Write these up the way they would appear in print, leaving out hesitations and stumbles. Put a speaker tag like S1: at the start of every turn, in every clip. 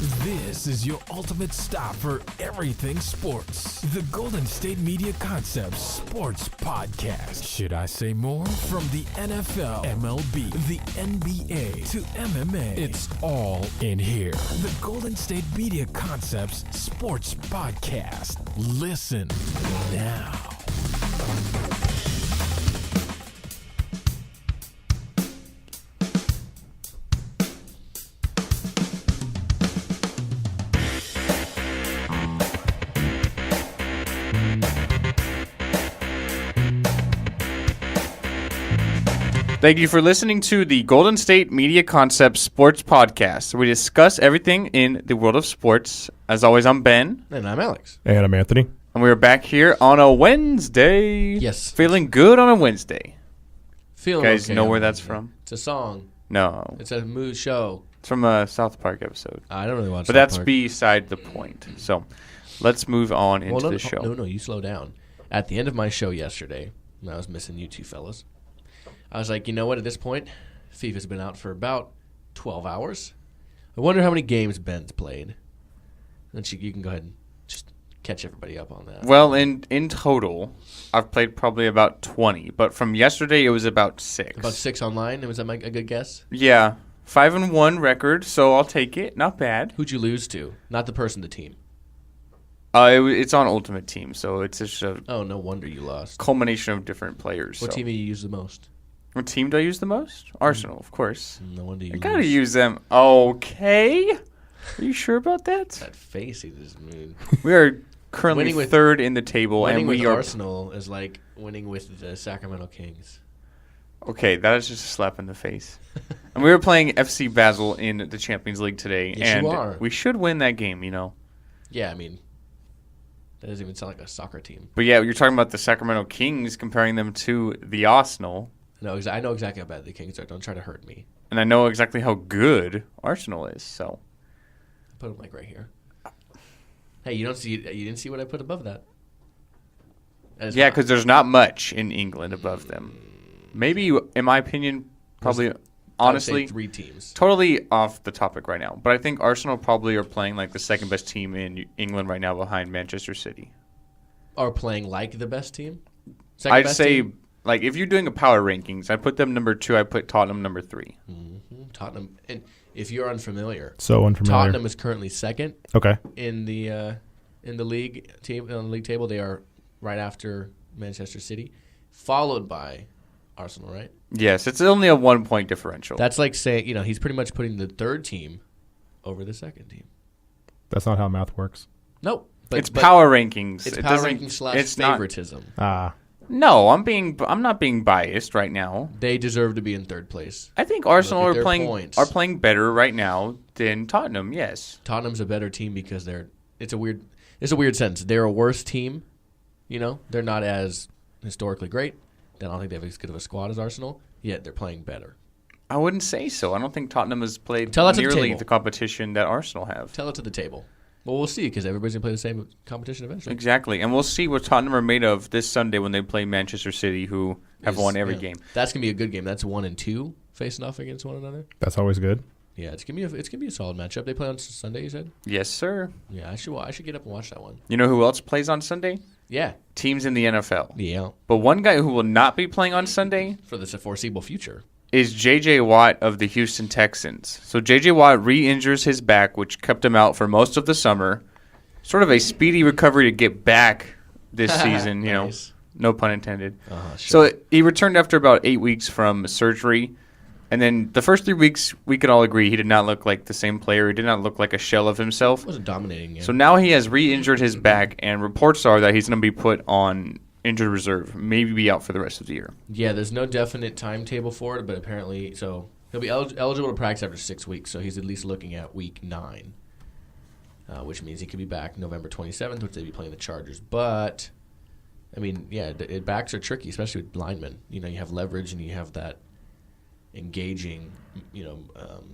S1: This is your ultimate stop for everything sports. The Golden State Media Concepts Sports Podcast. Should I say more? From the NFL, MLB, the NBA to MMA, it's all in here. The Golden State Media Concepts Sports Podcast. Listen now.
S2: Thank you for listening to the Golden State Media Concepts Sports Podcast. We discuss everything in the world of sports. As always, I'm Ben.
S3: And I'm Alex.
S4: And I'm Anthony.
S2: And we're back here on a Wednesday.
S3: Yes.
S2: Feeling good on a Wednesday.
S3: Feeling
S2: You guys
S3: okay
S2: know
S3: on
S2: where that's
S3: Wednesday.
S2: from?
S3: It's a song.
S2: No.
S3: It's a mood show.
S2: It's from a South Park episode.
S3: I don't really watch
S2: But
S3: South
S2: that's
S3: Park.
S2: beside the point. So let's move on into the show.
S3: No, you slow down. At the end of my show yesterday, and I was missing you two fellas, I was like, you know what, at this point, FIFA's been out for about 12 hours. I wonder how many games Ben's played. And you can go ahead and just catch everybody up on that.
S2: Well, in total, I've played probably about 20. But from yesterday, it was about 6.
S3: About 6 online? Was that a good guess?
S2: Yeah. 5-1 record, so I'll take it. Not bad.
S3: Who'd you lose to? Not the person, the team.
S2: It's on Ultimate Team, so it's just a
S3: Oh, no wonder you lost.
S2: culmination of different players.
S3: What
S2: so.
S3: team do you use the most?
S2: What team do I use the most? Arsenal, of course.
S3: No wonder you
S2: I gotta
S3: lose.
S2: use them. Okay. Are you sure about that?
S3: That face he just made.
S2: We are currently
S3: Winning with-
S2: third in the table,
S3: Winning
S2: and
S3: with
S2: we are
S3: Arsenal is like winning with the Sacramento Kings.
S2: okay. That is just a slap in the face. And we were playing FC Basel in the Champions League today,
S3: Yes,
S2: and
S3: you are.
S2: we should win that game.
S3: Yeah, I mean, that doesn't even sound like a soccer team.
S2: But yeah, you're talking about the Sacramento Kings, comparing them to the Arsenal,
S3: No, I know exactly how bad the Kings are. Don't try to hurt me.
S2: and I know exactly how good Arsenal is. So
S3: I put them like right here. Hey, you didn't see what I put above that. That is
S2: yeah,
S3: not-
S2: because there's not much in England above them. Maybe, in my opinion, probably.
S3: I would say
S2: Honestly,
S3: 3 teams.
S2: totally off the topic right now, but I think Arsenal probably are playing like the second best team in England right now behind Manchester City.
S3: Are playing like the best team. Second
S2: I'd
S3: best
S2: say,
S3: team?
S2: like, if you're doing a power rankings, I put them number 2. I put Tottenham number 3.
S3: Tottenham. And if you're unfamiliar,
S4: So unfamiliar.
S3: Tottenham is currently second
S4: Okay.
S3: in the league team on the league table. They are right after Manchester City, followed by Arsenal. Right.
S2: Yes, it's only a 1-point differential.
S3: That's like saying, he's pretty much putting the third team over the second team.
S4: That's not how math works.
S3: Nope.
S2: it's power rankings.
S3: It's
S2: It
S3: power
S2: doesn't-
S3: ranking /
S2: it's not-
S3: favoritism.
S2: No, I'm not being biased right now.
S3: They deserve to be in third place.
S2: I think Arsenal
S3: Look at
S2: are
S3: their
S2: playing
S3: points.
S2: better right now than Tottenham. Yes.
S3: Tottenham's a better team because it's a weird sentence. They're a worse team. They're not as historically great. I don't think they have as good of a squad as Arsenal. Yet they're playing better.
S2: I wouldn't say so. I don't think Tottenham has played
S3: Tell that to the
S2: nearly
S3: table.
S2: the competition that Arsenal have.
S3: Tell it to the table. Well, we'll see because everybody's gonna play the same competition eventually.
S2: Exactly. And we'll see what Tottenham are made of this Sunday when they play Manchester City, who have won every game.
S3: That's gonna be a good game. That's 1 and 2 facing off against one another.
S4: That's always good.
S3: Yeah, it's gonna be a solid matchup. They play on Sunday. You said.
S2: Yes, sir.
S3: Yeah, I should get up and watch that one.
S2: You know who else plays on Sunday?
S3: Yeah.
S2: Teams in the NFL.
S3: Yeah.
S2: But one guy who will not be playing on Sunday
S3: For the foreseeable future.
S2: is J.J. Watt of the Houston Texans. So J.J. Watt re-injures his back, which kept him out for most of the summer. Sort of a speedy recovery to get back this season,
S3: Nice.
S2: No pun intended.
S3: Sure.
S2: So he returned after about 8 weeks from surgery. And then the first 3 weeks, we could all agree he did not look like the same player. He did not look like a shell of himself.
S3: It was a dominating game.
S2: So now he has re-injured his back, and reports are that he's going to be put on injured reserve, maybe be out for the rest of the year.
S3: Yeah, there's no definite timetable for it, but apparently, so he'll be eligible to practice after 6 weeks, so he's at least looking at week 9, which means he could be back November 27th, which they'd be playing the Chargers. But, I mean, yeah, backs are tricky, especially with linemen. You have leverage and you have that engaging,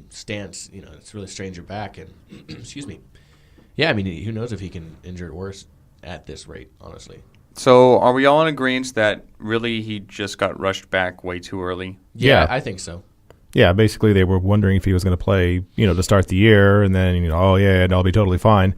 S3: stance. It's really strains your back, and excuse me. Yeah, I mean, who knows if he can injure it worse at this rate, honestly.
S2: So are we all in agreement that really he just got rushed back way too early?
S3: Yeah,
S4: Yeah.
S3: I think so.
S4: Yeah, basically they were wondering if he was going to play, to start the year, and then, oh yeah, and I'll be totally fine.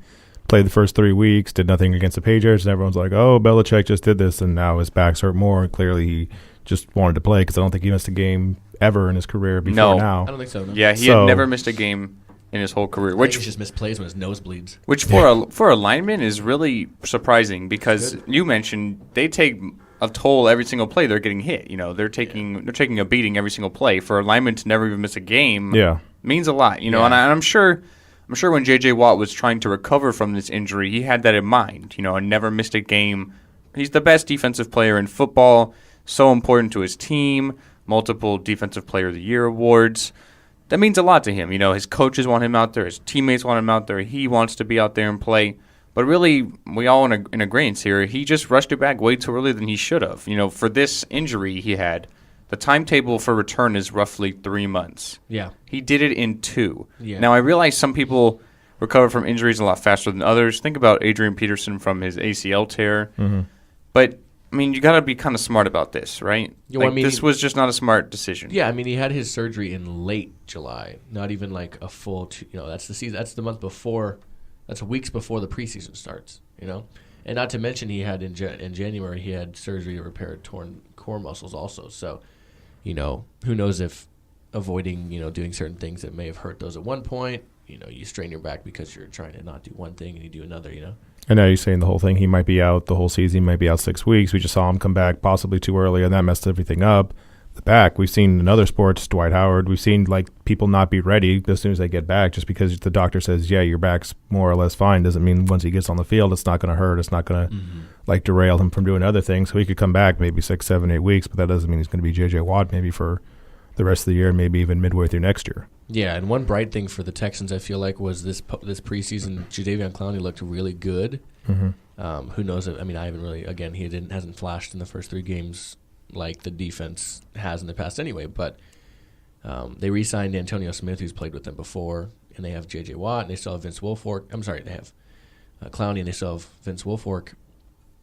S4: Played the first 3 weeks, did nothing against the Patriots, and everyone's like, oh, Belichick just did this, and now his back's hurt more, and clearly he just wanted to play because I don't think he missed a game ever in his career before now.
S3: I don't think so. No.
S2: Yeah, he had never missed a game in his whole career.
S3: Which just missed plays when his nose bleeds.
S2: Which for a lineman is really surprising because you mentioned they take a toll every single play they're getting hit. They're taking a beating every single play. For a lineman to never even miss a game means a lot. And I'm sure when J.J. Watt was trying to recover from this injury, he had that in mind. And never missed a game. He's the best defensive player in football. So important to his team. Multiple Defensive Player of the Year awards. That means a lot to him. His coaches want him out there. His teammates want him out there. He wants to be out there and play. But really, we all in agreement here. He just rushed it back way too early than he should have. For this injury he had, the timetable for return is roughly 3 months.
S3: Yeah.
S2: He did it in 2.
S3: Yeah.
S2: Now, I realize some people recover from injuries a lot faster than others. Think about Adrian Peterson from his ACL tear.
S4: Mm-hmm.
S2: But, you got to be kind of smart about this, right? This was just not a smart decision.
S3: Yeah, he had his surgery in late July. Not even like a full that's the season. That's the month before. That's weeks before the preseason starts, And not to mention he had in January he had surgery to repair torn core muscles also. So, who knows if avoiding, doing certain things that may have hurt those at one point, you strain your back because you're trying to not do one thing and you do another,
S4: And now you're saying the whole thing, he might be out the whole season, he might be out 6 weeks. We just saw him come back possibly too early, and that messed everything up. The back, we've seen in other sports, Dwight Howard, we've seen people not be ready as soon as they get back just because the doctor says, yeah, your back's more or less fine. Doesn't mean once he gets on the field it's not going to hurt. It's not going to derail him from doing other things. So he could come back maybe 6, 7, 8 weeks, but that doesn't mean he's going to be J.J. Watt maybe for the rest of the year and maybe even midway through next year.
S3: Yeah, and one bright thing for the Texans I feel like was this preseason, Jadeveon Clowney looked really good.
S4: Mm-hmm.
S3: Who knows? I haven't really, again, he hasn't flashed in the first 3 games like the defense has in the past anyway, but they re-signed Antonio Smith, who's played with them before, and they have J.J. Watt, and they still have Vince Wilfork. I'm sorry, they have Clowney, and they still have Vince Wilfork.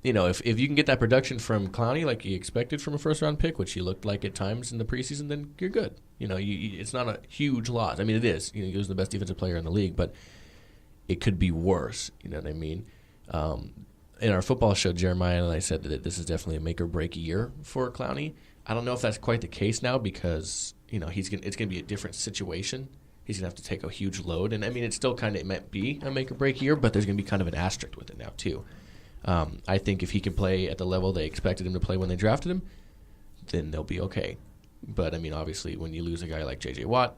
S3: If you can get that production from Clowney like you expected from a first-round pick, which he looked like at times in the preseason, then you're good. It's not a huge loss. It is. He was the best defensive player in the league, but it could be worse. You know what I mean? In our football show, Jeremiah and I said that this is definitely a make-or-break year for Clowney. I don't know if that's quite the case now because it's going to be a different situation. He's going to have to take a huge load, and it's still it might be a make-or-break year, but there's going to be kind of an asterisk with it now too. I think if he can play at the level they expected him to play when they drafted him, then they'll be okay. But obviously, when you lose a guy like J.J. Watt,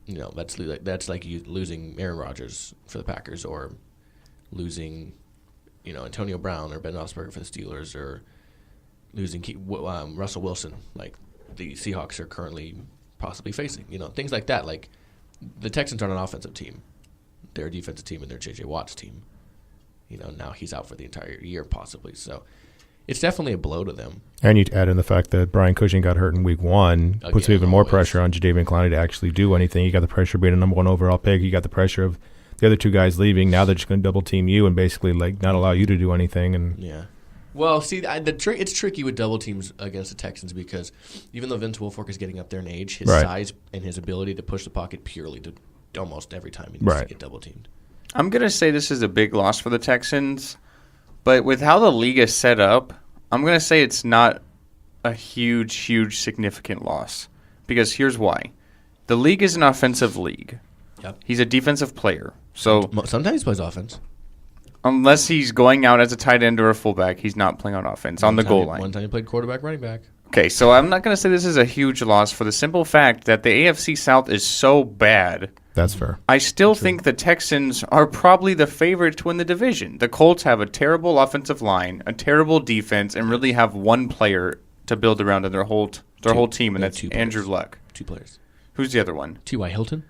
S3: that's like you losing Aaron Rodgers for the Packers or losing Antonio Brown or Ben Roethlisberger for the Steelers, or losing Russell Wilson, like the Seahawks are currently possibly facing. Things like that. Like the Texans aren't an offensive team; they're a defensive team, and they're J.J. Watt's team. Now he's out for the entire year possibly. So it's definitely a blow to them. And
S4: you add in the fact that Brian Cushing got hurt in week 1, puts even more pressure on Jadeveon Clowney to actually do anything. You got the pressure of being a number 1 overall pick. You got the pressure of the other 2 guys leaving. Now they're just going to double team you and basically not allow you to do anything. And
S3: yeah. Well, see, it's tricky with double teams against the Texans because even though Vince Wilfork is getting up there in age, his size and his ability to push the pocket purely to almost every time he needs to get double teamed.
S2: I'm going to say this is a big loss for the Texans, but with how the league is set up, I'm going to say it's not a huge, significant loss because here's why. The league is an offensive league.
S3: Yep.
S2: He's a defensive player. So
S3: sometimes he plays offense.
S2: Unless he's going out as a tight end or a fullback, he's not playing on offense on the goal line.
S3: One time he played quarterback, running back.
S2: Okay, so I'm not going to say this is a huge loss for the simple fact that the AFC South is so bad.
S4: That's fair.
S2: I still think the Texans are probably the favorite to win the division. The Colts have a terrible offensive line, a terrible defense, and really have one player to build around in their whole team, and that's Andrew Luck.
S3: 2 players.
S2: Who's the other one?
S3: T.Y. Hilton.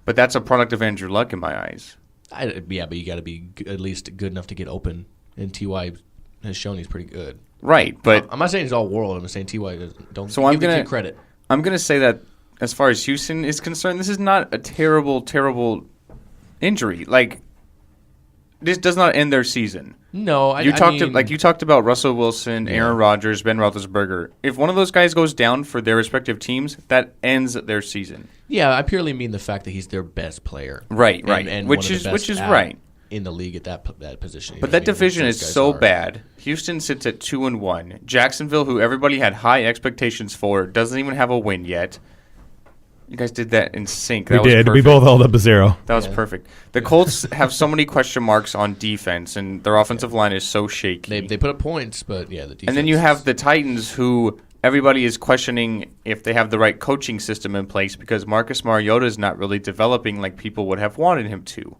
S2: But that's a product of Andrew Luck in my eyes.
S3: Yeah, but you got to be at least good enough to get open, and T.Y. has shown he's pretty good.
S2: Right, but
S3: I'm not saying he's all world. I'm saying T.Y. don't
S2: so
S3: give the kid credit.
S2: I'm going to say that as far as Houston is concerned, this is not a terrible injury. Like, this does not end their season.
S3: No,
S2: You talked about Russell Wilson, Aaron Rodgers, Ben Roethlisberger. If one of those guys goes down for their respective teams, that ends their season.
S3: Yeah, I purely mean the fact that he's their best player.
S2: Right.
S3: And
S2: which is right.
S3: In the league at that position.
S2: But that division is so bad. Houston sits at 2-1. Jacksonville, who everybody had high expectations for, doesn't even have a win yet. You guys did that in sync.
S4: We did. We both held up a 0.
S2: That was perfect. The Colts have so many question marks on defense, and their offensive line is so shaky.
S3: They put up points, but the defense.
S2: And then you have the Titans, who everybody is questioning if they have the right coaching system in place because Marcus Mariota is not really developing like people would have wanted him to.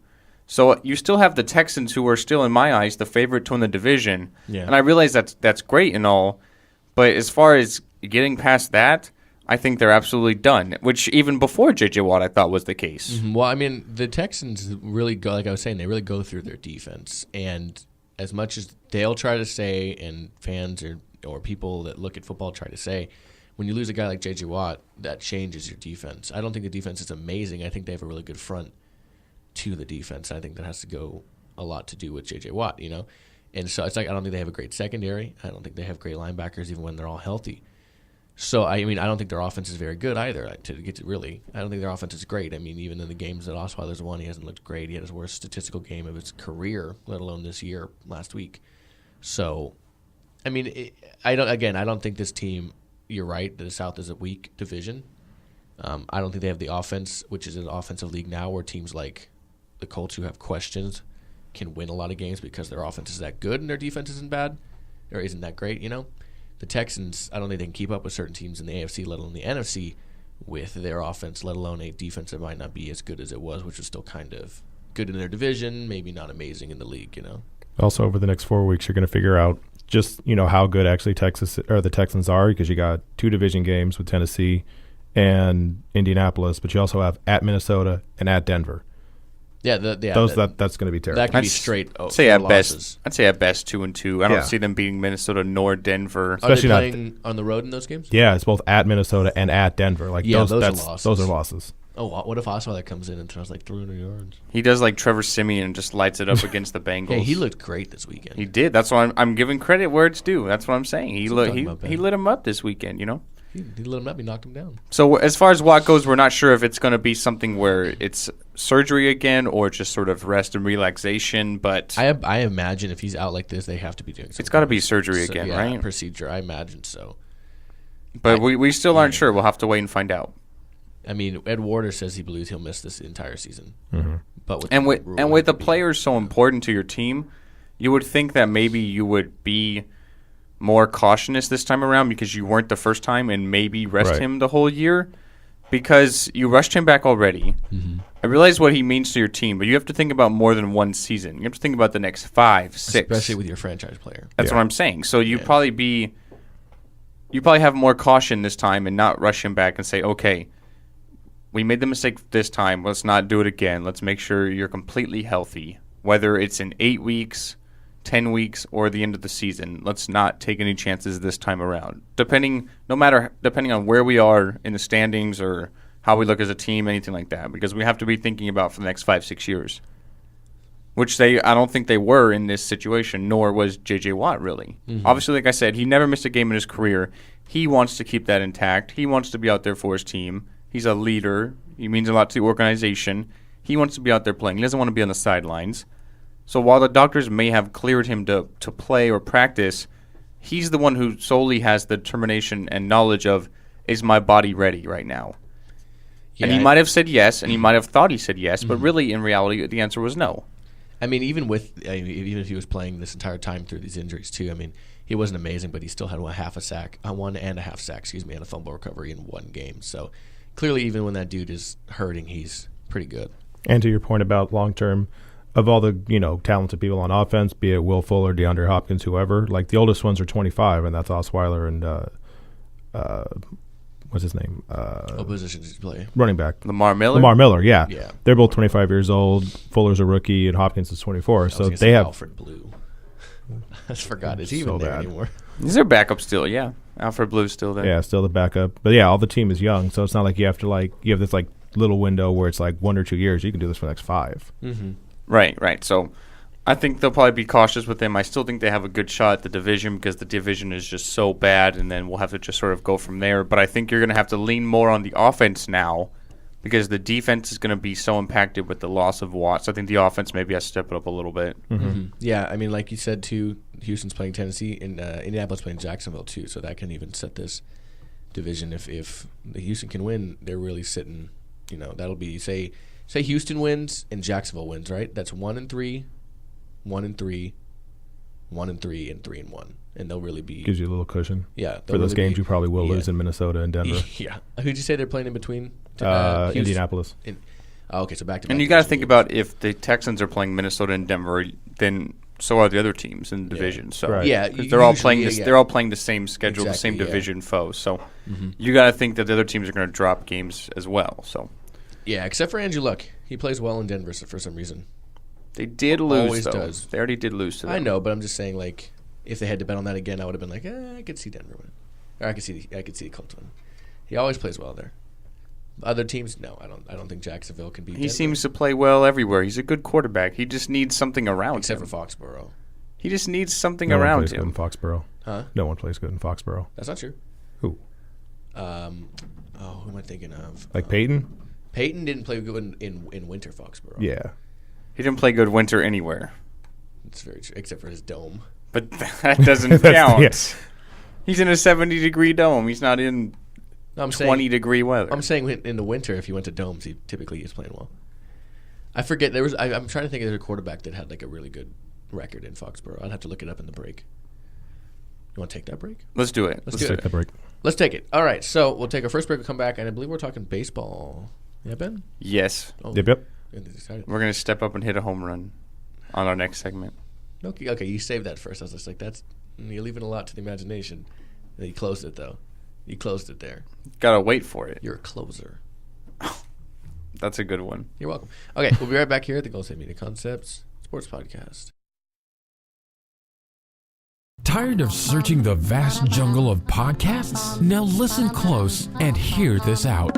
S2: So you still have the Texans, who are still, in my eyes, the favorite to win the division. Yeah. And I realize that's great and all, but as far as getting past that, I think they're absolutely done, which even before J.J. Watt I thought was the case.
S3: Mm-hmm. Well, I mean, the Texans really go, like I was saying, they really go through their defense. And as much as they'll try to say, and fans or people that look at football try to say, when you lose a guy like J.J. Watt, that changes your defense. I don't think the defense is amazing. I think they have a really good front to the defense. I think that has to go a lot to do with J.J. Watt, And so it's like I don't think they have a great secondary. I don't think they have great linebackers even when they're all healthy. So, I mean, I don't think their offense is very good either. I don't think their offense is great. I mean, even in the games that Osweiler's won, he hasn't looked great. He had his worst statistical game of his career, let alone this year, last week. So, I mean, I don't think this team, you're right, the South is a weak division. I don't think they have the offense, which is an offensive league now where teams like the Colts who have questions can win a lot of games because their offense is that good and their defense isn't bad or isn't that great, The Texans, I don't think they can keep up with certain teams in the AFC, let alone the NFC, with their offense, let alone a defense that might not be as good as it was, which was still kind of good in their division, maybe not amazing in the league,
S4: Also, over the next 4 weeks, you're going to figure out just, how good actually the Texans are, because you got 2 division games with Tennessee and Indianapolis, but you also have at Minnesota and at Denver.
S3: Yeah,
S4: that's going to be terrible.
S3: That could be straight.
S2: I'd say at best 2-2. I don't see them beating Minnesota nor Denver.
S3: Especially are they playing on the road in those games?
S4: Yeah, it's both at Minnesota and at Denver.
S3: Those are losses.
S4: Those are losses.
S3: Oh, what if Osweiler comes in and throws like 300 yards?
S2: He does like Trevor Siemian and just lights it up against the Bengals.
S3: Hey, he looked great this weekend.
S2: He did. That's why I'm giving credit where it's due. That's what I'm saying. He lit him up this weekend.
S3: He lit him up. He knocked him down.
S2: So as far as Watt goes, we're not sure if it's going to be something where it's surgery again or just sort of rest and relaxation. But
S3: I imagine if he's out like this, they have to be doing something.
S2: It's got to be surgery again, right?
S3: Procedure. I imagine so.
S2: But we still aren't sure. We'll have to wait and find out.
S3: I mean, Ed Warder says he believes he'll miss this entire season.
S4: Mm-hmm.
S2: But with the players so important to your team, you would think that maybe you would be more cautious this time around because you weren't the first time and maybe rest him the whole year because you rushed him back already.
S3: Mm-hmm.
S2: I realize what he means to your team, but you have to think about more than one season. You have to think about the next 5, 6.
S3: Especially with your franchise player.
S2: That's what I'm saying. So you probably have more caution this time and not rush him back and say, okay, we made the mistake this time. Let's not do it again. Let's make sure you're completely healthy, whether it's in 8 weeks, 10 weeks, or the end of the season. Let's not take any chances this time around. Depending on where we are in the standings or how we look as a team, anything like that, because we have to be thinking about for the next 5-6 years, which I don't think they were in this situation, nor was J.J. Watt really.
S3: Mm-hmm.
S2: Obviously, like I said, he never missed a game in his career. He wants to keep that intact. He wants to be out there for his team. He's a leader. He means a lot to the organization. He wants to be out there playing. He doesn't want to be on the sidelines. So while the doctors may have cleared him to play or practice, he's the one who solely has the determination and knowledge of, is my body ready right now? Yeah, and he might have said yes, and he might have thought he said yes, but really, in reality, the answer was no.
S3: I mean, even if he was playing this entire time through these injuries too, I mean, he wasn't amazing, but he still had one and a half sack, and a fumble recovery in one game. So clearly, even when that dude is hurting, he's pretty good.
S4: And to your point about long-term, of all the talented people on offense, be it Will Fuller, DeAndre Hopkins, whoever, like the oldest ones are 25, and that's Osweiler and what's his name?
S3: What position did he play?
S4: Running back.
S2: Lamar Miller?
S4: Lamar Miller, yeah.
S3: Yeah.
S4: They're both 25 years old. Fuller's a rookie, and Hopkins is 24. So they have
S3: Alfred Blue. I just forgot. Is he even there anymore?
S2: He's their backup still, yeah. Alfred Blue's still there.
S4: Yeah, still the backup. But yeah, all the team is young, so it's not like you have to you have this little window where it's 1 or 2 years. You can do this for the next 5.
S3: Mm-hmm.
S2: Right. So I think they'll probably be cautious with him. I still think they have a good shot at the division because the division is just so bad, and then we'll have to just sort of go from there. But I think you're going to have to lean more on the offense now because the defense is going to be so impacted with the loss of Watts. I think the offense maybe has to step it up a little bit.
S3: Yeah, I mean, like you said, too, Houston's playing Tennessee, and Indianapolis playing Jacksonville, too, so that can even set this division. If the Houston can win, they're really sitting, that'll be, say Houston wins and Jacksonville wins, right? That's 1-3, 1-3, 1-3, and 3-1. And they'll really be...
S4: Gives you a little cushion.
S3: Yeah.
S4: For those games you probably will lose in Minnesota and Denver.
S3: Yeah. Who'd you say they're playing in between?
S4: Indianapolis.
S3: Okay, so back to back.
S2: And you got to think about if the Texans are playing Minnesota and Denver, then so are the other teams in the division. So
S4: Right.
S3: Yeah,
S2: they're all playing this. They're all playing the same schedule, the same
S3: Exactly,
S2: division foe. So you got to think that the other teams are going to drop games as well. So
S3: Yeah, except for Andrew Luck. He plays well in Denver for some reason.
S2: they did lose.
S3: Always
S2: though.
S3: does.
S2: They already did lose to them.
S3: I know, but I'm just saying, like, if they had to bet on that again, I would have been like, I could see Denver win, or I could see the Colts win. He always plays well there. Other teams, no, I don't think Jacksonville can beat.
S2: He
S3: Denver,
S2: seems to play well everywhere. He's a good quarterback. He just needs something around
S3: except
S2: him.
S3: for Foxborough.
S2: He just needs something
S4: No one
S2: around
S4: plays good in
S2: him.
S4: Foxborough.
S3: Huh?
S4: No one plays good in Foxborough.
S3: That's not true.
S4: Who?
S3: Who am I thinking of?
S4: Like Peyton?
S3: Peyton didn't play good in Winter Foxborough.
S4: Yeah.
S2: He didn't play good winter anywhere.
S3: It's very true, except for his dome.
S2: But that doesn't count.
S4: Yes.
S2: He's in a 70-degree dome. He's not in
S3: No, I'm
S2: 20-degree weather.
S3: I'm saying in the winter, if he went to domes, he typically is playing well. I forget there was. I'm trying to think of a quarterback that had like a really good record in Foxborough. I'd have to look it up in the break. You want to take that break?
S2: Let's do it.
S3: Let's
S4: Take the break.
S3: Let's take it. All right, so we'll take our first break. We'll come back, and I believe we're talking baseball. Yeah, Ben?
S2: Yes.
S3: Oh,
S4: Yep.
S3: excited.
S2: We're going to step up and hit a home run on our next segment.
S3: Okay, you saved that first. I was just like, you're leaving a lot to the imagination. And you closed it, though. You closed it there.
S2: Got to wait for it.
S3: You're a closer.
S2: That's a good one.
S3: You're welcome. Okay, we'll be right back here at the Golden State Media Concepts Sports Podcast.
S1: Tired of searching the vast jungle of podcasts? Now listen close and hear this out.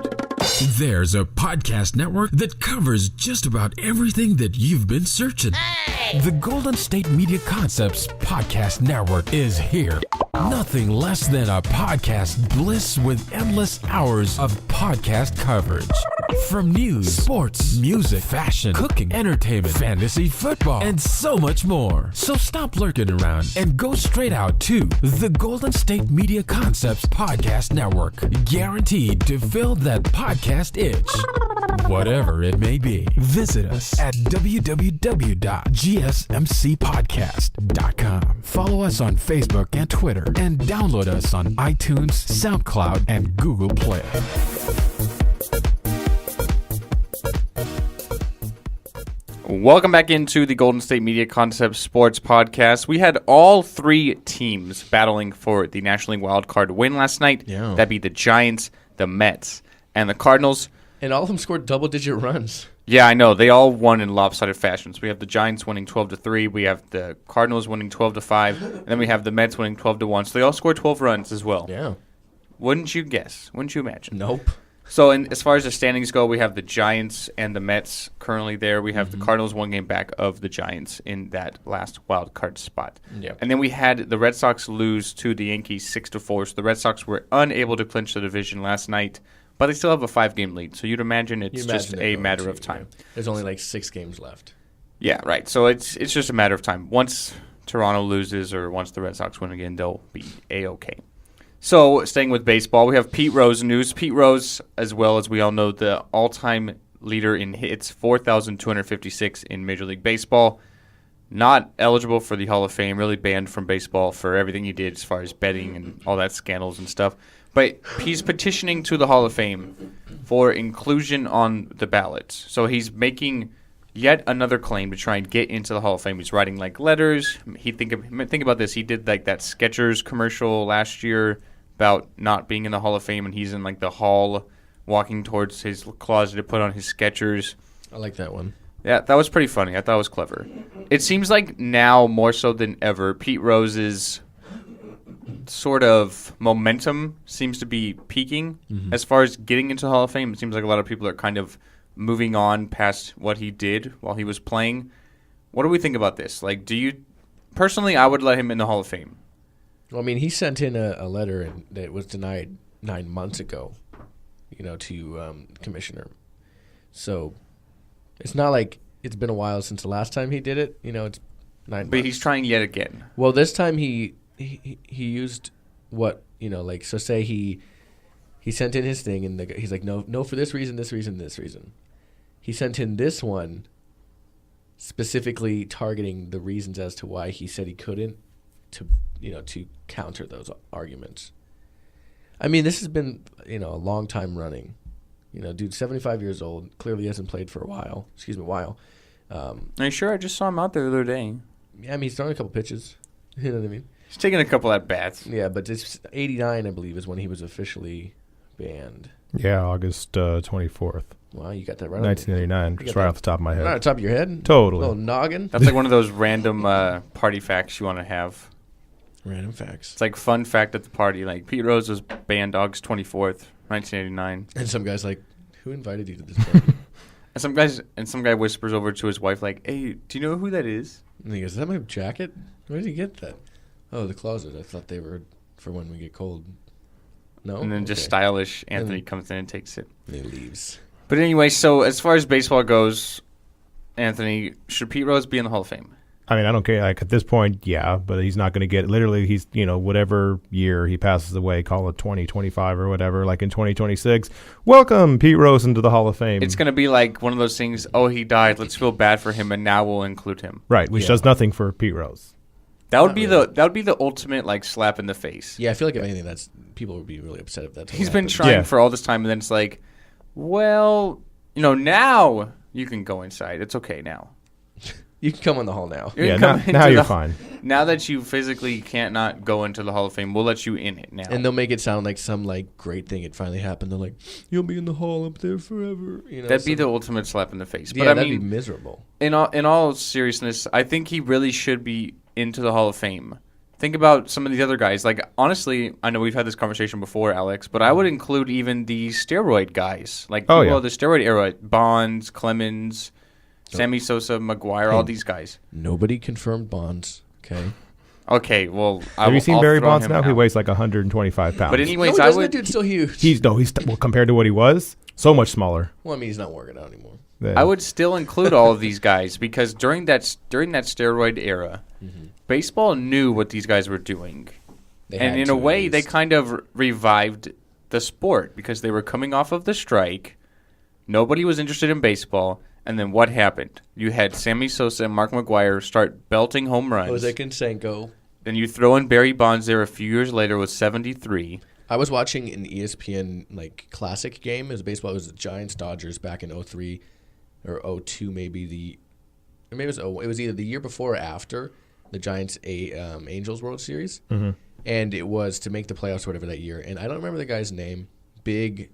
S1: There's a podcast network that covers just about everything that you've been searching. The Golden State Media Concepts Podcast Network is here. Nothing less than a podcast bliss with endless hours of podcast coverage. From news, sports, music, fashion, cooking, entertainment, fantasy, football, and so much more. So stop lurking around and go straight out to the Golden State Media Concepts Podcast Network. Guaranteed to fill that podcast itch. Whatever it may be. Visit us at www.gsmcpodcast.com. Follow us on Facebook and Twitter, and download us on iTunes, SoundCloud, and Google Play.
S2: Welcome back into the Golden State Media Concepts Sports Podcast. We had all three teams battling for the National League wildcard win last night.
S3: Yeah.
S2: That'd be the Giants, the Mets, and the Cardinals.
S3: And all of them scored double-digit runs.
S2: Yeah, I know. They all won in lopsided fashions. We have the Giants winning 12-3. We have the Cardinals winning 12-5. And then we have the Mets winning 12-1. So they all scored 12 runs as well.
S3: Yeah.
S2: Wouldn't you guess? Wouldn't you imagine?
S3: Nope.
S2: So as far as the standings go, we have the Giants and the Mets currently there. We have the Cardinals one game back of the Giants in that last wild card spot.
S3: Yep.
S2: And then we had the Red Sox lose to the Yankees 6-4. So the Red Sox were unable to clinch the division last night, but they still have a 5-game lead. So you'd imagine it's just a matter of time.
S3: There's only like 6 games left.
S2: Yeah, right. So it's just a matter of time. Once Toronto loses or once the Red Sox win again, they'll be A-OK. So, staying with baseball, we have Pete Rose news. Pete Rose, as well as we all know, the all-time leader in hits, 4,256 in Major League Baseball. Not eligible for the Hall of Fame, really banned from baseball for everything he did as far as betting and all that scandals and stuff. But he's petitioning to the Hall of Fame for inclusion on the ballots. So he's making yet another claim to try and get into the Hall of Fame. He's writing like letters. Think about this. He did like that Skechers commercial last year about not being in the Hall of Fame, and he's in like the hall walking towards his closet to put on his Skechers.
S3: I like that one.
S2: Yeah, that was pretty funny. I thought it was clever. It seems like now more so than ever, Pete Rose's sort of momentum seems to be peaking as far as getting into the Hall of Fame. It seems like a lot of people are kind of moving on past what he did while he was playing. What do we think about this? Like, personally, I would let him in the Hall of Fame.
S3: Well, I mean, he sent in a letter that was denied 9 months ago, to commissioner. So it's not like it's been a while since the last time he did it. It's 9 months.
S2: But he's trying yet again.
S3: Well, this time he used what, so say he sent in his thing and he's like, no, for this reason, this reason, this reason. He sent in this one specifically targeting the reasons as to why he said he couldn't to counter those arguments. I mean, this has been, a long time running. Dude, 75 years old, clearly hasn't played for a while.
S2: Are you sure? I just saw him out there the other day.
S3: Yeah, I mean, he's throwing a couple pitches. You know what I mean?
S2: He's taking a couple at bats.
S3: Yeah, but it's 89, I believe, is when he was officially banned.
S4: Yeah, August 24th.
S3: Wow, you got that right.
S4: 1989, just right off the top of my head.
S3: Right on top of your head?
S4: Totally.
S3: Little noggin?
S2: That's like one of those random party facts you want to have.
S3: Random facts.
S2: It's like fun fact at the party. Like, Pete Rose was banned August 24th, 1989.
S3: And some guy's like, who invited you to this party?
S2: And some guy whispers over to his wife, like, hey, do you know who that is?
S3: And he goes, is that my jacket? Where did you get that? Oh, the closet. I thought they were for when we get cold. No?
S2: And then just stylish Anthony comes in and takes it.
S3: And he leaves.
S2: But anyway, so as far as baseball goes, Anthony, should Pete Rose be in the Hall of Fame?
S4: I mean, I don't care. Like, at this point, yeah, but he's not going to get – literally, he's, whatever year he passes away, call it 2025 or whatever, like in 2026, welcome Pete Rose into the Hall of Fame.
S2: It's going to be like one of those things, oh, he died, let's feel bad for him, and now we'll include him.
S4: Right, which does nothing for Pete Rose.
S2: That would be the ultimate, like, slap in the face.
S3: Yeah, I feel like if anything, people would be really upset if that's
S2: He's been trying for all this time, and then it's like, well, now you can go inside. It's okay now.
S3: You can come in the hall now.
S4: Now you're fine.
S2: Now that you physically can't not go into the Hall of Fame, we'll let you in it now.
S3: And they'll make it sound like some great thing had finally happened. They're like, you'll be in the hall up there forever.
S2: That'd be the ultimate slap in the face.
S3: Yeah,
S2: but
S3: that'd be miserable.
S2: In all seriousness, I think he really should be into the Hall of Fame. Think about some of the other guys. Like, honestly, I know we've had this conversation before, Alex, but I would include even the steroid guys. Like, people of the steroid era, Bonds, Clemens, Sammy Sosa, McGuire, all these guys.
S3: Nobody confirmed Bonds, okay?
S2: Okay, well,
S4: have you seen Barry Bonds now? He weighs like 125 pounds.
S2: But anyways,
S3: that dude's still huge.
S4: He's compared to what he was, so much smaller.
S3: Well, I mean, he's not working out anymore.
S4: Yeah.
S2: I would still include all of these guys because during that steroid era, baseball knew what these guys were doing. And in a way, they kind of revived the sport because they were coming off of the strike. Nobody was interested in baseball. And then what happened? You had Sammy Sosa and Mark McGuire start belting home runs.
S3: Jose Canseco.
S2: Then you throw in Barry Bonds there a few years later with 73.
S3: I was watching an ESPN classic game. It was baseball. It was the Giants-Dodgers back in 03 or 02 maybe. It was either the year before or after the Giants Angels World Series. Mm-hmm. And it was to make the playoffs or whatever that year. And I don't remember the guy's name. Big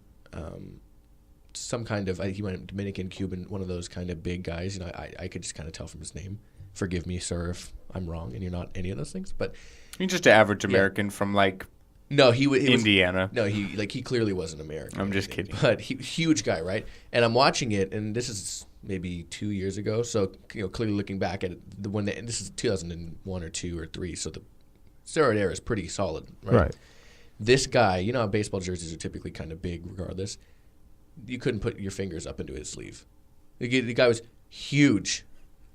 S3: some kind of he went Dominican, Cuban, one of those kind of big guys. I could just kind of tell from his name. Forgive me, sir, if I'm wrong and you're not any of those things. But
S2: you're just an average American from Indiana.
S3: He clearly wasn't American.
S2: I'm just kidding.
S3: But huge guy, right? And I'm watching it, and this is maybe 2 years ago. So clearly looking back at it, this is 2001 or 2 or 3. So the steroid era is pretty solid, right? This guy, how baseball jerseys are typically kind of big, regardless. You couldn't put your fingers up into his sleeve. The guy was huge.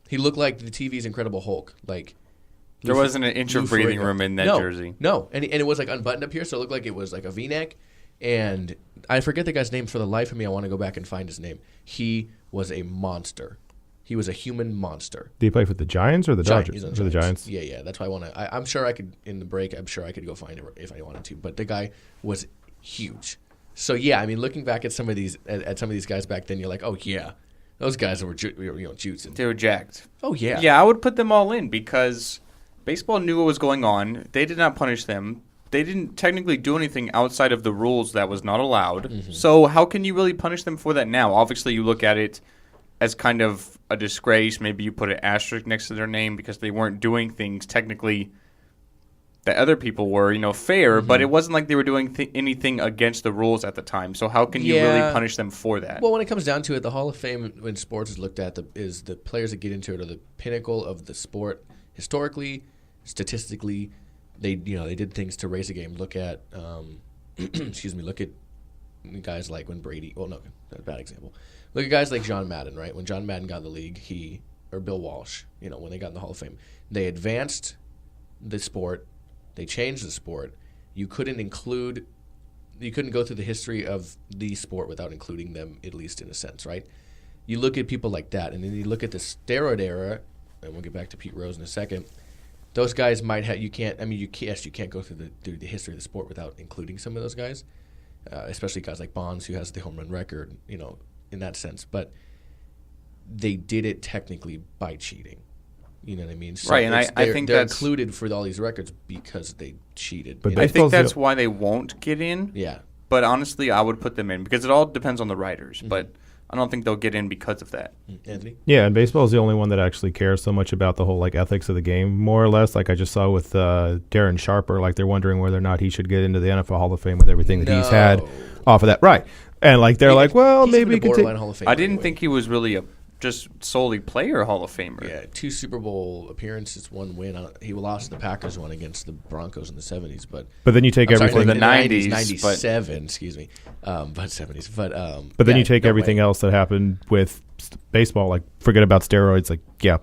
S3: He looked like the TV's Incredible Hulk.
S2: There wasn't an inch of breathing room in that jersey.
S3: No, and it was unbuttoned up here, so it looked like it was like a V-neck. And I forget the guy's name for the life of me. I want to go back and find his name. He was a monster. He was a human monster.
S4: Did he play for the Giants or the Dodgers?
S3: For the Giants. Yeah. That's why I want to. I'm sure I could in the break. I'm sure I could go find it if I wanted to. But the guy was huge. So yeah, I mean, looking back at some of these guys back then, you're like, oh yeah, those guys were juicing.
S2: They were jacked.
S3: Oh yeah.
S2: Yeah, I would put them all in because baseball knew what was going on. They did not punish them. They didn't technically do anything outside of the rules that was not allowed. Mm-hmm. So how can you really punish them for that now? Obviously, you look at it as kind of a disgrace. Maybe you put an asterisk next to their name because they weren't doing things technically that other people were, fair, but it wasn't like they were doing anything against the rules at the time. So how can you really punish them for that?
S3: Well, when it comes down to it, the Hall of Fame in sports is looked at is the players that get into it are the pinnacle of the sport historically, statistically. They did things to raise a game. Look at look at guys like when Brady. Well, no, that's a bad example. Look at guys like John Madden, right? When John Madden got in the league, or Bill Walsh, when they got in the Hall of Fame, they advanced the sport. They changed the sport. You couldn't go through the history of the sport without including them, at least in a sense, right? You look at people like that, and then you look at the steroid era, and we'll get back to Pete Rose in a second. Those guys might have. You can't go through the history of the sport without including some of those guys, especially guys like Bonds, who has the home run record, in that sense. But they did it technically by cheating. You know what I mean? So
S2: right, and I think
S3: they're
S2: that's
S3: included for all these records because they cheated.
S4: But
S2: I think that's why they won't get in.
S3: Yeah.
S2: But honestly, I would put them in because it all depends on the writers. Mm-hmm. But I don't think they'll get in because of that.
S3: Anthony?
S4: Yeah, and baseball is the only one that actually cares so much about the whole ethics of the game, more or less. Like I just saw with Darren Sharper, they're wondering whether or not he should get into the NFL Hall of Fame with everything that he's had off of that. Right. And they're maybe he could take.
S3: Hall of Fame
S2: I didn't think he was really a just solely player Hall of Famer.
S3: Yeah, 2 Super Bowl appearances, 1 win. He lost the Packers one against the Broncos in the 70s, but
S4: then you take everything
S2: in the 90s,
S3: 97, excuse me, but 70s,
S4: but then you take everything else that happened with baseball, forget about steroids,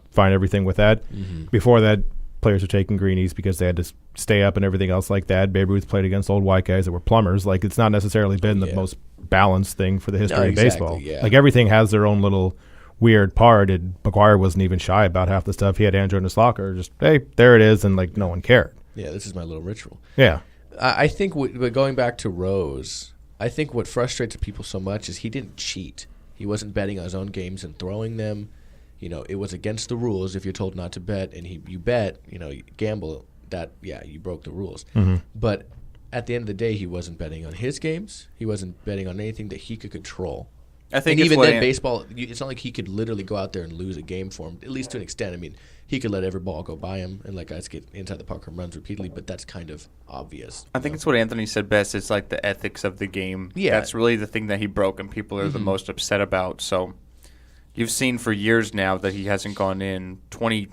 S4: fine everything with that. Mm-hmm. Before that, players were taking greenies because they had to stay up and everything else like that. Babe Ruth played against old white guys that were plumbers. It's not necessarily been the most balanced thing for the history of baseball.
S3: Yeah.
S4: Everything has their own little weird part, and McGuire wasn't even shy about half the stuff. He had Andrew in his locker, just, hey, there it is, and no one cared.
S3: Yeah, this is my little ritual.
S4: Yeah.
S3: I think, but going back to Rose, I think what frustrates people so much is he didn't cheat. He wasn't betting on his own games and throwing them. It was against the rules if you're told not to bet, and you bet, you gamble, that, you broke the rules.
S4: Mm-hmm.
S3: But at the end of the day, he wasn't betting on his games. He wasn't betting on anything that he could control.
S2: I think
S3: even then, baseball, it's not like he could literally go out there and lose a game for him, at least to an extent. I mean, he could let every ball go by him and let guys get inside the park and runs repeatedly, but that's kind of obvious.
S2: I think it's what Anthony said best. It's the ethics of the game.
S3: Yeah.
S2: That's really the thing that he broke and people are the most upset about. So you've seen for years now that he hasn't gone in,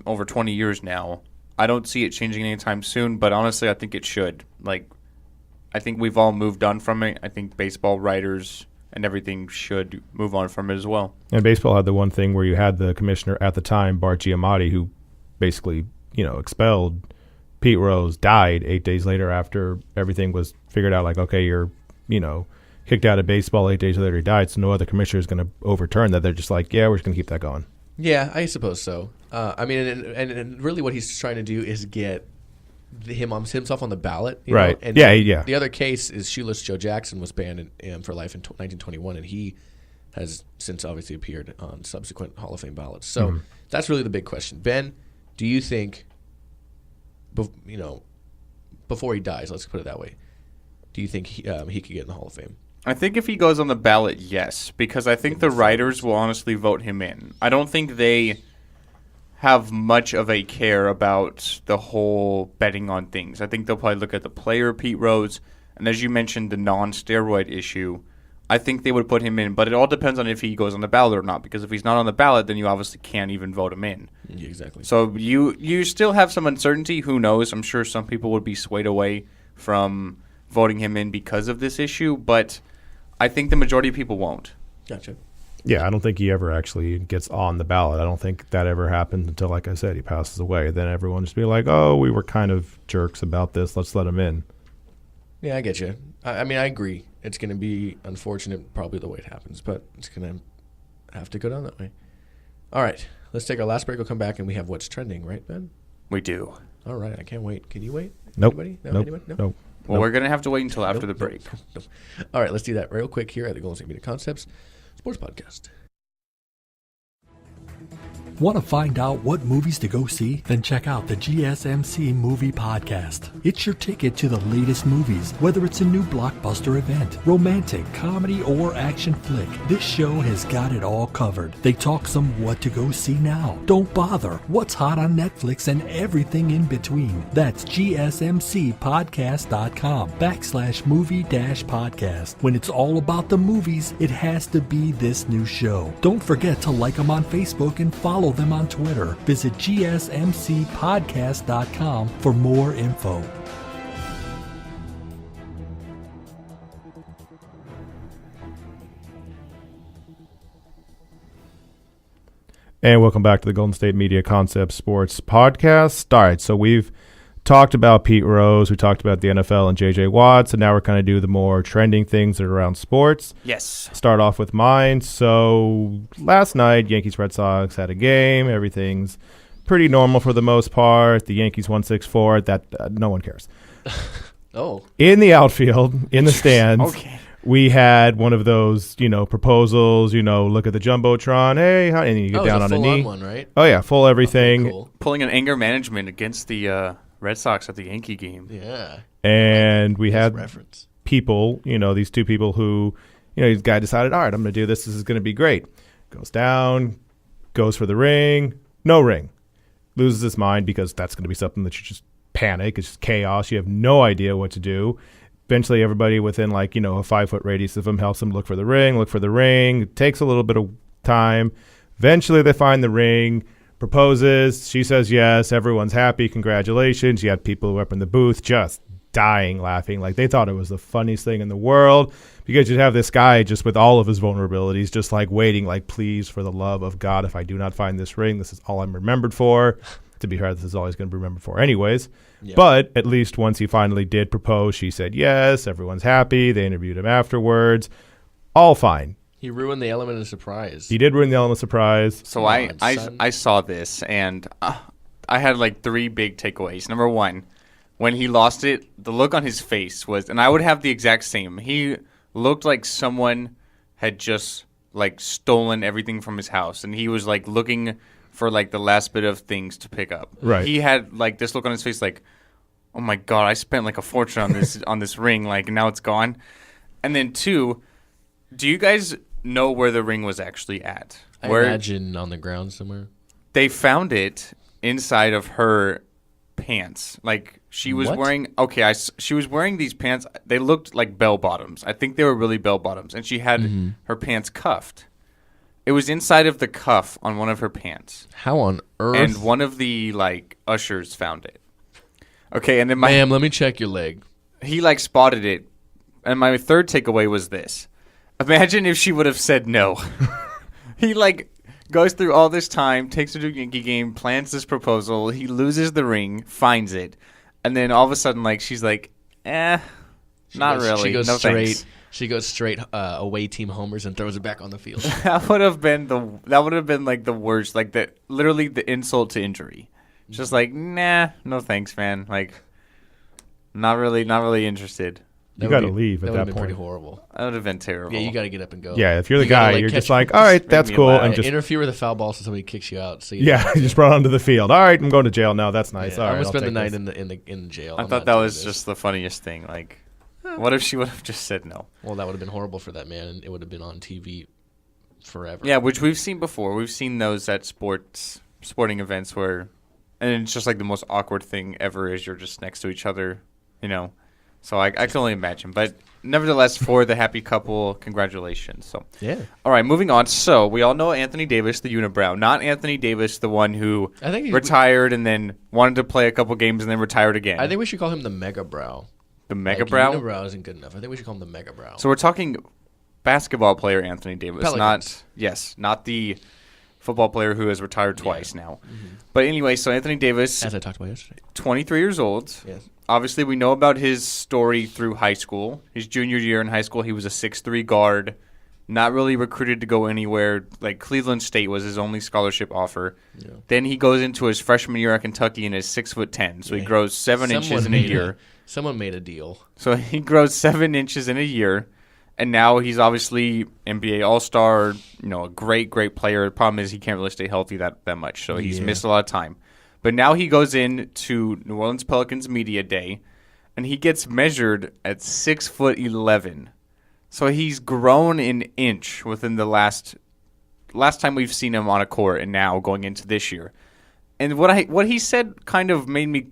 S2: over 20 years now. I don't see it changing anytime soon, but honestly, I think it should. I think we've all moved on from it. I think baseball writers and everything should move on from it as well.
S4: And baseball had the one thing where you had the commissioner at the time, Bart Giamatti, who basically, expelled Pete Rose, died 8 days later after everything was figured out. Okay, you're, kicked out of baseball 8 days later, he died, so no other commissioner is going to overturn that. They're just we're just going to keep that going.
S3: Yeah, I suppose so. I mean, and really what he's trying to do is get himself on the ballot,
S4: right?
S3: And
S4: yeah.
S3: The other case is Shoeless Joe Jackson was banned for life in 1921, and he has since obviously appeared on subsequent Hall of Fame ballots. So that's really the big question. Ben, do you think, before he dies, let's put it that way, do you think he could get in the Hall of Fame?
S2: I think if he goes on the ballot, yes, because I think the writers will honestly vote him in. I don't think they have much of a care about the whole betting on things. I think they'll probably look at the player, Pete Rose, and as you mentioned, the non-steroid issue. I think they would put him in, but it all depends on if he goes on the ballot or not, because if he's not on the ballot, then you obviously can't even vote him in.
S3: Yeah, exactly.
S2: So you still have some uncertainty. Who knows? I'm sure some people would be swayed away from voting him in because of this issue, but I think the majority of people won't.
S3: Gotcha.
S4: Yeah, I don't think he ever actually gets on the ballot. I don't think that ever happened until, like I said, he passes away. Then everyone just be like, oh, we were kind of jerks about this. Let's let him in.
S3: Yeah, I get you. I mean, I agree. It's going to be unfortunate probably the way it happens, but it's going to have to go down that way. All right, let's take our last break. We'll come back, and we have what's trending, right, Ben?
S2: We do.
S3: All right, I can't wait. Can you wait?
S4: Nope.
S3: Anybody? No,
S4: nope.
S3: anybody? No?
S4: Nope.
S2: Well, we're going to have to wait until after the break.
S3: Nope. All right, let's do that real quick here at the Golden State Media Concepts Sports Podcast.
S5: Want to find out what movies to go see? Then check out the GSMC Movie Podcast. It's your ticket to the latest movies, whether it's a new blockbuster event, romantic, comedy, or action flick. This show has got it all covered. They talk some what to go see now, don't bother, what's hot on Netflix, and everything in between. That's gsmcpodcast.com/movie-podcast. When it's all about the movies, it has to be this new show. Don't forget to like them on Facebook and follow them on Twitter. Visit gsmcpodcast.com for more info.
S4: And welcome back to the Golden State Media Concept Sports Podcast. All right, so we've talked about Pete Rose, we talked about the NFL and J.J. Watt, so now we're kind of do the more trending things that are around sports.
S2: Yes.
S4: Start off with mine. So last night, Yankees-Red Sox had a game. Everything's pretty normal for the most part. The Yankees won 6-4. That no one cares.
S3: Oh.
S4: In the outfield, in the stands,
S2: Okay.
S4: we had one of those, proposals, look at the Jumbotron, hey, and then you get down on a knee.
S3: One, right?
S4: Oh, yeah, full everything.
S3: Okay, cool.
S2: Pulling an anger management against the Red Sox at the Yankee game.
S3: Yeah.
S4: And we
S3: Nice
S4: had
S3: reference.
S4: people, these two people who, this guy decided, all right, I'm going to do this. This is going to be great. Goes down, goes for the ring, no ring. Loses his mind because that's going to be something that you just panic. It's just chaos. You have no idea what to do. Eventually, everybody within, a 5-foot radius of him helps him look for the ring. It takes a little bit of time. Eventually, they find the ring, proposes. She says yes. Everyone's happy. Congratulations. You had people who were up in the booth just dying laughing. Like, they thought it was the funniest thing in the world because you'd have this guy just with all of his vulnerabilities just, waiting, please, for the love of God, if I do not find this ring, this is all I'm remembered for. To be fair, this is all he's going to be remembered for anyways. Yep. But at least once he finally did propose, she said yes. Everyone's happy. They interviewed him afterwards. All fine.
S3: He ruined the element of surprise.
S4: He did ruin the element of surprise.
S2: So I saw this, and I had 3 big takeaways. Number one, when he lost it, the look on his face was, and I would have the exact same. He looked like someone had just stolen everything from his house, and he was looking for the last bit of things to pick up.
S4: Right.
S2: He had this look on his face oh my God, I spent a fortune on this on this ring, and now it's gone. And then 2, do you guys know where the ring was actually at?
S3: I imagine on the ground somewhere.
S2: They found it inside of her pants. She was wearing she was wearing these pants. They looked like bell bottoms. I think they were really bell bottoms, and she had her pants cuffed. It was inside of the cuff on one of her pants.
S3: How on earth?
S2: And one of the ushers found it. Okay, and then
S3: ma'am, let me check your leg.
S2: He spotted it. And my third takeaway was this. Imagine if she would have said no. He goes through all this time, takes her to a Yankee game, plans this proposal, he loses the ring, finds it, and then all of a sudden she's not really.
S3: She goes
S2: no
S3: straight.
S2: Thanks.
S3: She goes straight away team homers and throws it back on the field.
S2: That would have been the worst, literally the insult to injury. Just nah, no thanks, man. Not really interested.
S4: You got to leave at that
S3: would have been
S4: point.
S3: pretty horrible.
S2: That would have been terrible.
S3: Yeah, you got to get up and go.
S4: Yeah, if you're the guy, you're just all right, that's cool. And just
S3: interfere with a foul ball so somebody kicks you out. So
S4: you just run onto the field. All right, I'm going to jail now. That's nice.
S3: Yeah,
S4: all right,
S3: I'm gonna spend the night
S4: this.
S3: in the jail.
S2: I thought that was just the funniest thing. What if she would have just said no?
S3: Well, that would have been horrible for that man, and it would have been on TV forever.
S2: Yeah, which we've seen before. We've seen those at sporting events where, and it's just the most awkward thing ever is you're just next to each other, So I can only imagine. But nevertheless, for the happy couple, congratulations. So
S3: yeah.
S2: All right, moving on. So we all know Anthony Davis, the unibrow. Not Anthony Davis, the one who retired and then wanted to play a couple games and then retired again.
S3: I think we should call him the mega brow.
S2: The mega brow?
S3: Unibrow isn't good enough. I think we should call him the mega brow.
S2: So we're talking basketball player Anthony Davis.
S3: Pelicans.
S2: Not the football player who has retired twice now. Mm-hmm. But anyway, so Anthony Davis,
S3: as I talked about yesterday,
S2: 23 years old.
S3: Yes.
S2: Obviously, we know about his story through high school. His junior year in high school, he was a 6'3" guard, not really recruited to go anywhere. Cleveland State was his only scholarship offer. Yeah. Then he goes into his freshman year at Kentucky and is 6'10", so he grows 7 inches in a year.
S3: Someone made a deal.
S2: So he grows 7 inches in a year, And now he's obviously NBA All-Star, a great, great player. The problem is he can't really stay healthy that much, so he's missed a lot of time. But now he goes in to New Orleans Pelicans Media Day, and he gets measured at 6'11". So he's grown an inch within the last time we've seen him on a court, and now going into this year. And what he said kind of made me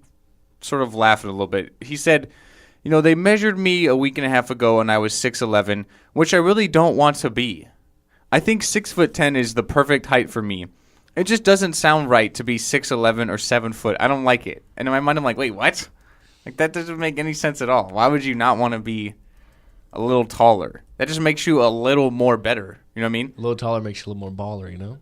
S2: sort of laugh a little bit. He said, they measured me a week and a half ago, and I was 6'11", which I really don't want to be. I think 6'10" is the perfect height for me. It just doesn't sound right to be 6'11" or 7 foot. I don't like it. And in my mind, I'm like, wait, what? Like, that doesn't make any sense at all. Why would you not want to be a little taller? That just makes you a little more better. You know what I mean?
S3: A little taller makes you a little more baller,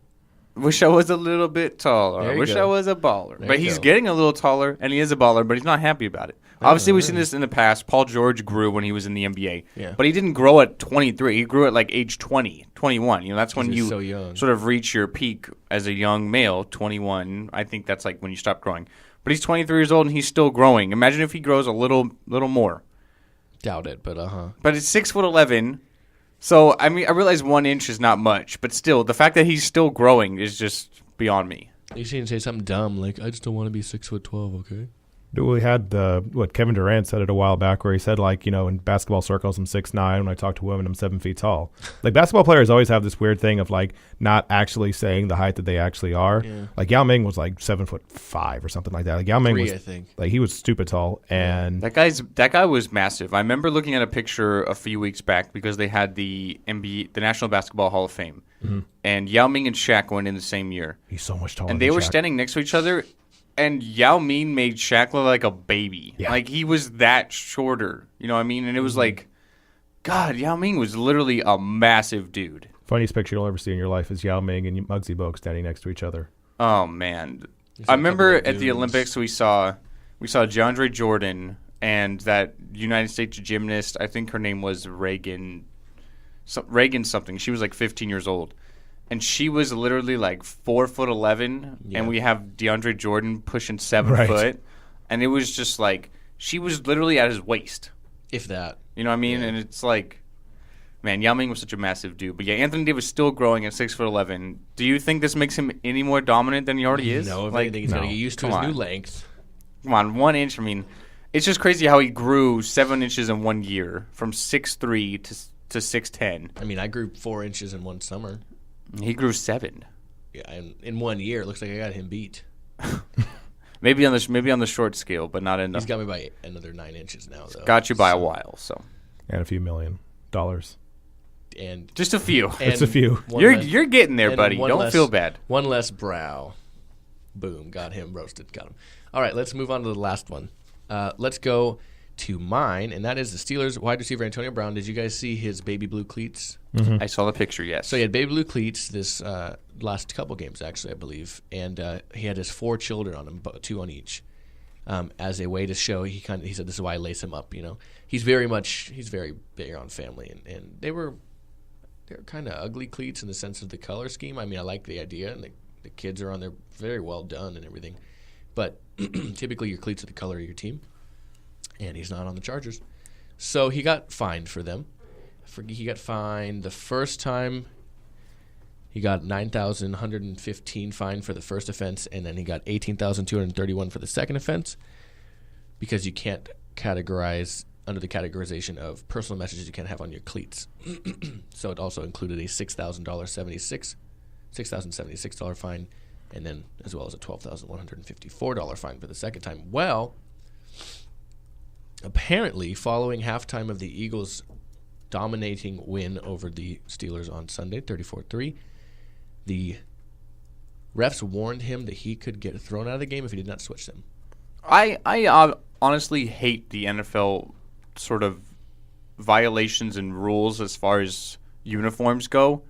S2: Wish I was a little bit taller. I wish I was a baller. But he's getting a little taller, and he is a baller, but he's not happy about it. Obviously, we've seen this in the past. Paul George grew when he was in the NBA.
S3: Yeah.
S2: But he didn't grow at 23. He grew at like age 20, 21. That's when you
S3: so
S2: sort of reach your peak as a young male, 21. I think that's like when you stop growing. But he's 23 years old, and he's still growing. Imagine if he grows a little more.
S3: Doubt it, but
S2: But it's 6'11". So, I realize 1 inch is not much, but still, the fact that he's still growing is just beyond me.
S3: You shouldn't say something dumb like, I just don't want to be 6'12", okay?
S4: We had Kevin Durant said it a while back where he said, in basketball circles, I'm 6'9". When I talk to women, I'm 7 feet tall. Like, basketball players always have this weird thing of, not actually saying the height that they actually are. Yeah. Like, Yao Ming was, 7'5" or something like that. Like, Yao Ming was,
S3: I think.
S4: He was stupid tall. And
S2: that guy was massive. I remember looking at a picture a few weeks back because they had the National Basketball Hall of Fame. Mm-hmm. And Yao Ming and Shaq went in the same year.
S4: He's so much taller
S2: and
S4: than
S2: they were
S4: Shaq.
S2: standing next to each other. And Yao Ming made Shaq look like a baby.
S4: Yeah.
S2: Like, he was that shorter. You know what I mean? And it was like, God, Yao Ming was literally a massive dude.
S4: Funniest picture you'll ever see in your life is Yao Ming and Muggsy Bogues standing next to each other.
S2: Oh, man. I remember at the Olympics we saw DeAndre Jordan and that United States gymnast. I think her name was Reagan something. She was 15 years old. And she was literally 4'11", and we have DeAndre Jordan pushing 7 foot, and it was just she was literally at his waist,
S3: if that.
S2: You know what I mean? Yeah. And it's man, Yao Ming was such a massive dude. But yeah, Anthony Davis still growing at 6'11". Do you think this makes him any more dominant than he already is?
S3: No, if anything, he's got to get used to his new length.
S2: Come on, 1 inch. It's just crazy how he grew 7 inches in 1 year from 6'3" to 6'10".
S3: I grew 4 inches in one summer.
S2: He grew 7.
S3: Yeah, and in 1 year, it looks like I got him beat.
S2: maybe on the short scale, but not enough.
S3: He's got me by another 9 inches now, though.
S2: Got you by a while, so.
S4: And a few $1 million.
S3: And
S2: just a few.
S4: It's a few.
S2: You're getting there, buddy. Don't feel bad.
S3: One less brow. Boom. Got him roasted. Got him. All right, let's move on to the last one. Let's go to mine, and that is the Steelers wide receiver Antonio Brown. Did you guys see his baby blue cleats?
S4: Mm-hmm.
S2: I saw the picture, yes.
S3: So he had baby blue cleats this last couple games, actually, I believe, and he had his 4 children on him, 2 on each, as a way to show. He said this is why I lace him up. He's very big on family, and they're kind of ugly cleats in the sense of the color scheme. I like the idea, and the kids are on there very well done and everything, but typically your cleats are the color of your team. And he's not on the Chargers. So he got fined for them. He got fined the first time. He got $9,115 fine for the first offense, and then he got $18,231 for the second offense because you can't categorize under the categorization of personal messages you can't have on your cleats. So it also included a $6,076 fine, and then as well as a $12,154 fine for the second time. Well, apparently, following halftime of the Eagles' dominating win over the Steelers on Sunday, 34-3, the refs warned him that he could get thrown out of the game if he did not switch them.
S2: I honestly hate the NFL sort of violations and rules as far as uniforms go.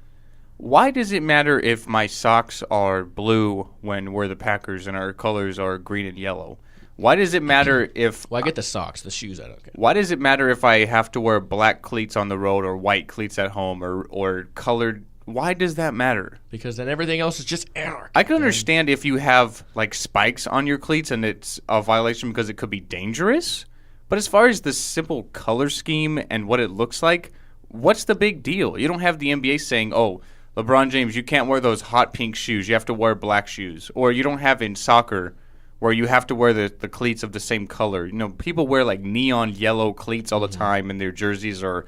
S2: Why does it matter if my socks are blue when we're the Packers and our colors are green and yellow? Why does it matter if...
S3: Well, I get the socks, the shoes I don't get.
S2: Why does it matter if I have to wear black cleats on the road or white cleats at home or colored... Why does that matter?
S3: Because then everything else is just anarchy.
S2: I can understand if you have spikes on your cleats and it's a violation because it could be dangerous. But as far as the simple color scheme and what it looks like, what's the big deal? You don't have the NBA saying, oh, LeBron James, you can't wear those hot pink shoes. You have to wear black shoes. Or you don't have in soccer where you have to wear the cleats of the same color. People wear like neon yellow cleats all the time, and their jerseys are,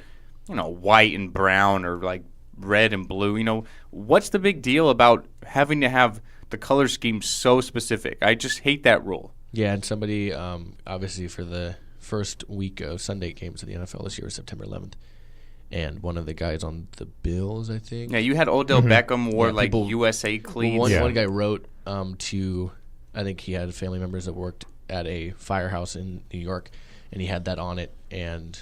S2: white and brown or like red and blue. What's the big deal about having to have the color scheme so specific? I just hate that rule.
S3: Yeah, and somebody, obviously for the first week of Sunday games of the NFL this year was September 11th. And one of the guys on the Bills, I think.
S2: Yeah, you had Odell Beckham wore USA cleats.
S3: One guy wrote to, I think he had family members that worked at a firehouse in New York, and he had that on it. And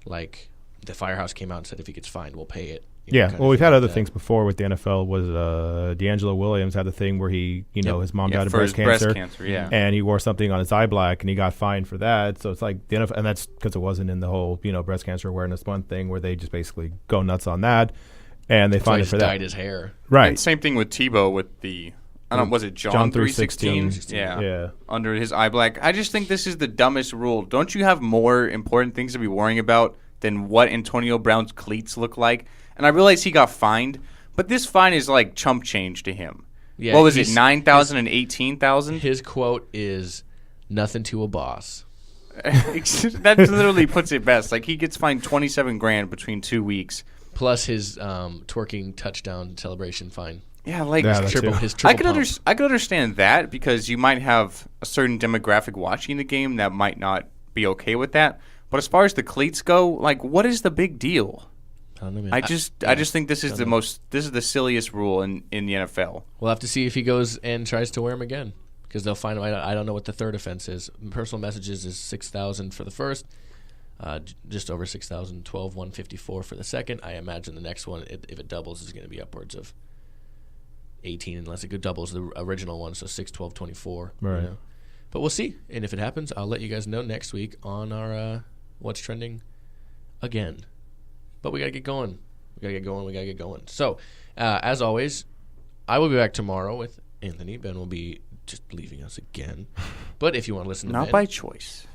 S3: like the firehouse came out and said, if he gets fined, we'll pay it.
S4: Well, we've had other things before with the NFL. Was D'Angelo Williams had the thing where he, his mom died of breast cancer, and he wore something on his eye black, and he got fined for that. So it's like the NFL, and that's because it wasn't in the whole, breast cancer awareness month thing where they just basically go nuts on that, and they fined him for that.
S3: Dyed his hair,
S2: right? And same thing with Tebow with the, was it John 3:16?
S4: Yeah,
S2: under his eye black. I just think this is the dumbest rule. Don't you have more important things to be worrying about than what Antonio Brown's cleats look like? And I realize he got fined, but this fine is like chump change to him. Yeah, what was it, 9,000 and 18,000?
S3: His quote is, "Nothing to a boss."
S2: That literally puts it best. Like, he gets fined $27,000 between 2 weeks,
S3: plus his twerking touchdown celebration fine.
S2: Yeah, like
S3: his triple
S2: I could understand that because you might have a certain demographic watching the game that might not be okay with that. But as far as the cleats go, like, what is the big deal?
S3: I don't know, man.
S2: I just think this is the silliest rule in the NFL.
S3: We'll have to see if he goes and tries to wear them again, because they'll find him. I don't know what the third offense is. Personal messages is 6,000 for the first, just over 6,000, 12,154 for the second. I imagine the next one, if it doubles, is going to be upwards of 18, unless it doubles the original one, so 6, 12, 24.
S4: Right.
S3: But we'll see, and if it happens, I'll let you guys know next week on our What's Trending again. But we got to get going. We got to get going. So, as always, I will be back tomorrow with Anthony. Ben will be just leaving us again. But if you want to listen to Ben.
S2: Not by choice.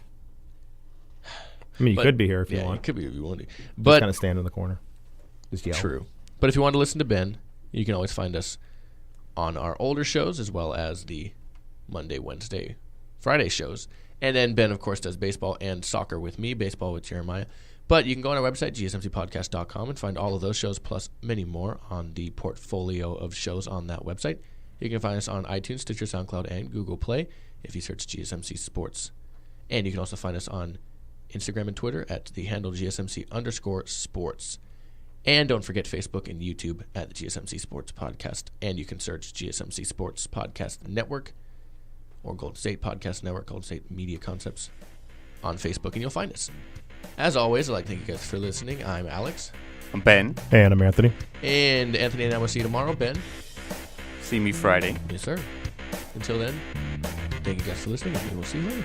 S4: I mean, you could be here if you want.
S3: Yeah, you could be if you want to.
S4: But just kind of stand in the corner. Just yell.
S3: True. But if you want to listen to Ben, you can always find us on our older shows as well as the Monday, Wednesday, Friday shows. And then Ben, of course, does baseball and soccer with me, baseball with Jeremiah. But you can go on our website, gsmcpodcast.com, and find all of those shows plus many more on the portfolio of shows on that website. You can find us on iTunes, Stitcher, SoundCloud, and Google Play if you search GSMC Sports. And you can also find us on Instagram and Twitter at the handle GSMC_sports. And don't forget Facebook and YouTube at the GSMC Sports Podcast. And you can search GSMC Sports Podcast Network or Golden State Podcast Network, Golden State Media Concepts on Facebook, and you'll find us. As always, I'd like to thank you guys for listening. I'm Alex.
S2: I'm Ben.
S4: And I'm Anthony.
S3: And Anthony and I will see you tomorrow. Ben?
S2: See me Friday.
S3: Yes, sir. Until then, thank you guys for listening, and we will see you later.